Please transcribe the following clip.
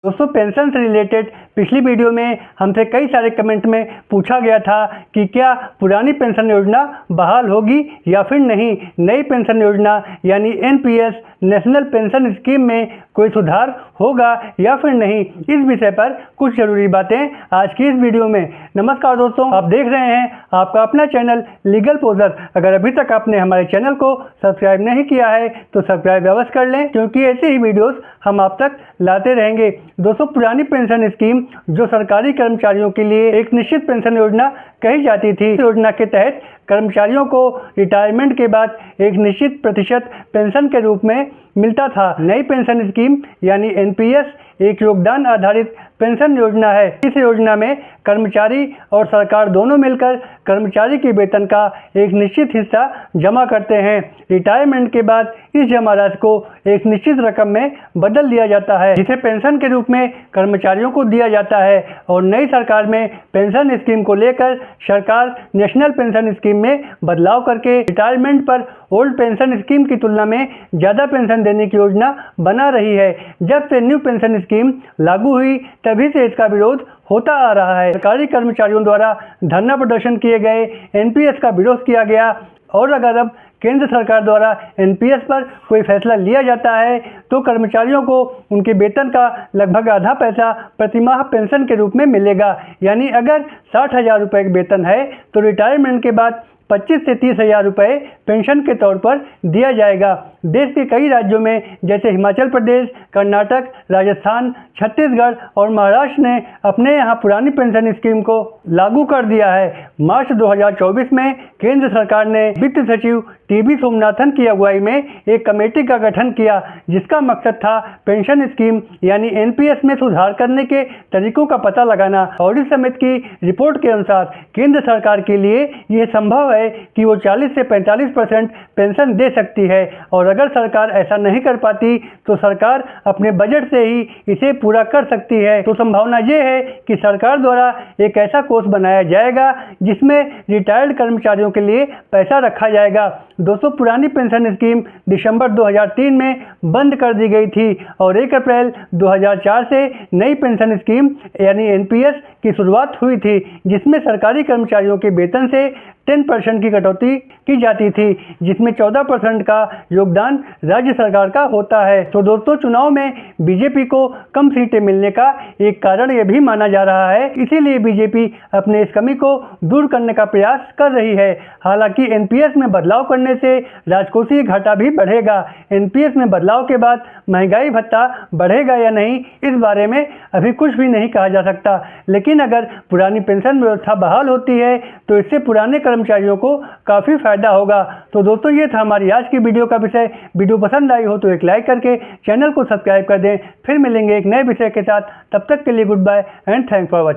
दोस्तों, पेंशन से रिलेटेड पिछली वीडियो में हमसे कई सारे कमेंट में पूछा गया था कि क्या पुरानी पेंशन योजना बहाल होगी या फिर नहीं, नई पेंशन योजना यानी एनपीएस नेशनल पेंशन स्कीम में कोई सुधार होगा या फिर नहीं। इस विषय पर कुछ जरूरी बातें आज की इस वीडियो में। नमस्कार दोस्तों, आप देख रहे हैं आपका अपना चैनल लीगल पोजर। अगर अभी तक आपने हमारे चैनल को सब्सक्राइब नहीं किया है तो सब्सक्राइब अवश्य कर लें, क्योंकि ऐसे ही वीडियोस हम आप तक लाते रहेंगे। दोस्तों, पुरानी पेंशन स्कीम जो सरकारी कर्मचारियों के लिए एक निश्चित पेंशन योजना कही जाती थी, इस योजना के तहत कर्मचारियों को रिटायरमेंट के बाद एक निश्चित प्रतिशत पेंशन के रूप में मिलता था। नई पेंशन स्कीम यानी एनपीएस एक योगदान आधारित पेंशन योजना है। इस योजना में कर्मचारी और सरकार दोनों मिलकर कर्मचारी के वेतन का एक निश्चित हिस्सा जमा करते हैं। रिटायरमेंट के बाद इस जमा राशि को एक निश्चित रकम में बदल दिया जाता है, जिसे पेंशन के रूप में कर्मचारियों को दिया जाता है। और नई सरकार में पेंशन स्कीम को लेकर सरकार नेशनल पेंशन स्कीम में बदलाव करके रिटायरमेंट पर ओल्ड पेंशन स्कीम की तुलना में ज़्यादा पेंशन देने की योजना बना रही है। जब से न्यू पेंशन स्कीम लागू हुई तभी से इसका विरोध होता आ रहा है। सरकारी कर्मचारियों द्वारा धरना प्रदर्शन किए गए, एनपीएस का विरोध किया गया, और अगर अब केंद्र सरकार द्वारा एनपीएस पर कोई फैसला लिया जाता है तो कर्मचारियों को उनके वेतन का लगभग आधा पैसा प्रतिमाह पेंशन के रूप में मिलेगा। यानी अगर 60,000 रुपये वेतन है तो रिटायरमेंट के बाद 25 से 30,000 रुपये पेंशन के तौर पर दिया जाएगा। देश के कई राज्यों में जैसे हिमाचल प्रदेश, कर्नाटक, राजस्थान, छत्तीसगढ़ और महाराष्ट्र ने अपने यहाँ पुरानी पेंशन स्कीम को लागू कर दिया है। मार्च 2024 में केंद्र सरकार ने वित्त सचिव टीबी सोमनाथन की अगुवाई में एक कमेटी का गठन किया, जिसका मकसद था पेंशन स्कीम यानी एनपीएस में सुधार करने के तरीकों का पता लगाना। और इस समिति की रिपोर्ट के अनुसार केंद्र सरकार के लिए यह संभव है कि वो 40 से 45% पेंशन दे सकती है, और अगर सरकार ऐसा नहीं कर पाती तो सरकार अपने बजट से ही इसे पूरा कर सकती है। तो संभावना ये है कि सरकार द्वारा एक ऐसा कोष बनाया जाएगा जिसमें रिटायर्ड कर्मचारियों के लिए पैसा रखा जाएगा। दोस्तों, पुरानी पेंशन स्कीम दिसंबर 2003 में बंद कर दी गई थी और 1 अप्रैल 2004 से नई पेंशन स्कीम यानी एनपीएस की शुरुआत हुई थी, जिसमें सरकारी कर्मचारियों के वेतन से 10% की कटौती की जाती थी, जिसमें 14% का योगदान राज्य सरकार का होता है। तो दोस्तों, चुनाव में बीजेपी को कम सीटें मिलने का एक कारण यह भी माना जा रहा है, इसीलिए बीजेपी अपने इस कमी को दूर करने का प्रयास कर रही है। हालांकि एनपीएस में बदलाव करने से राजकोषीय घाटा भी बढ़ेगा। एनपीएस में बदलाव के बाद महंगाई भत्ता बढ़ेगा या नहीं, इस बारे में अभी कुछ भी नहीं कहा जा सकता। लेकिन अगर पुरानी पेंशन व्यवस्था बहाल होती है तो इससे पुराने कर्मचारियों को काफ़ी फायदा होगा। तो दोस्तों, ये था हमारी आज की वीडियो का विषय। वीडियो पसंद आई हो तो एक लाइक करके चैनल को सब्सक्राइब कर दें। फिर मिलेंगे एक नए विषय के साथ। तब तक के लिए good bye and thanks for watching.